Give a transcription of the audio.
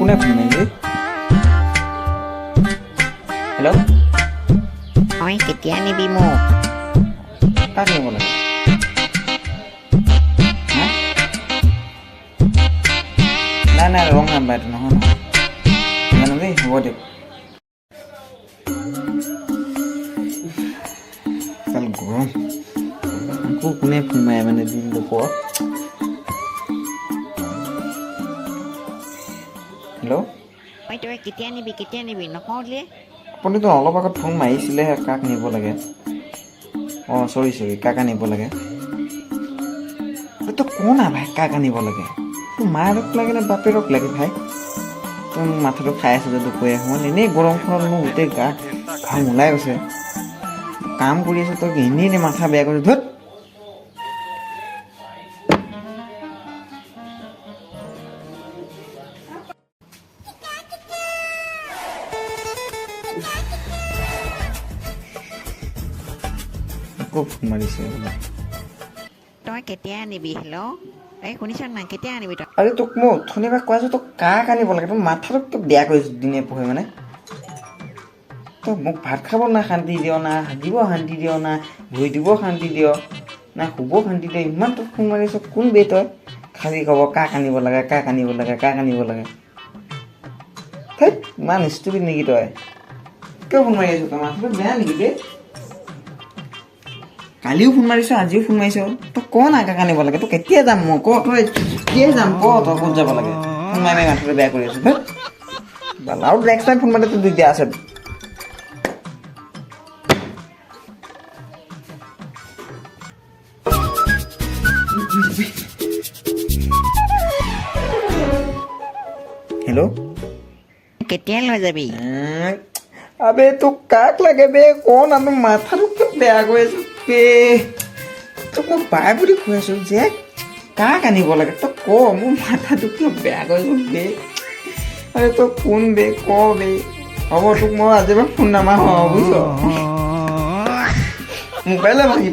কোনে ফোন মাৰিছে? হেল্ল', তই কেতিয়া নিবি মোক? কাক নিব লাগে? হা? নাই নাই ৰং নাম্বাৰ এইটো নহয় নহয় জানো দেই, হ'ব দিয়ক। কাল গৰম আকৌ কোনে ফোন মাৰে মানে দিন দুপৰত। হেল্ল', তই কেতিয়া নিবি নকওঁলে? আপুনিতো অলপ আগত ফোন মাৰিছিলেহে, কাক নিব লাগে? অঁ চৰি কাক আনিব লাগে? তই ক না ভাই, কাক আনিব লাগে? তোৰ মাৰক লাগে নে বাপেৰক লাগে ভাই? তই মোৰ মাথাটো খাই আছো যে দুপৰীয়া সময়ত, এনেই গৰমখনত মোৰ গোটেই গা ঘাম ওলাই গৈছে। কাম কৰি আছো, তই এনেই মাথা বেয়া কৰিছ ধত। আকৌ ফোন মাৰিছে। তই কেতিয়া আনিবি? হেল্ল', এই শুনিছ নাই? কেতিয়া আনিবি তই? আৰে তোক মই অথনিৰ পৰা কৈ আছো, তই কাক আনিব লাগে? তোৰ মাথাটো তই বেয়া কৰিছ দিনে পোহে মানে। তই মোক ভাত খাব না শান্তি দিয়, না হাগিব শান্তি দিয়, না ভৰি দিব শান্তি দিয়, না শুব শান্তি দিয়। ইমান তোক ফোন মাৰিছ, কোন বে তই? খালি ক'ব কাক আনিব লাগে, কাক আনিব লাগে, কাক আনিব লাগে। ধেৎ, ইমান ষ্টুপিড নেকি তই? কিয় ফোন মাৰি আছ? তই মাথাটো বেয়া নেকি বে? কালিও ফোন মাৰিছ, আজিও ফোন মাৰিছ। তই ক না কাক আনিব লাগে? তই কেতিয়া যাম? মই ক, তই কেতিয়াই যাম ক, তই ক'ত যাব লাগে? ফোন মাৰি মাৰি মাথাটো বেয়া কৰি আছো ধেৎ। আৰু নেক্সট টাইম ফোন মাৰিলে তোৰ দিগদাৰ আছে। হেল্ল', কেতিয়া লৈ যাবি? আবে তোক কাক লাগে বে? ক না, তোৰ মাথাটো কিয় বেয়া কৰি আছো বে? তোক মই বাই বুলি কৈ আছো যে কাক আনিব লাগে, তই ক। মোৰ মাথাটো কিয় বেয়া কৰিছো বে? আৰে তই কোন বে? ক বে। হ'ব, তোক মই আজিৰ পৰা ফোন নামাৰো বুজিছ? মোবাইলে ভাঙি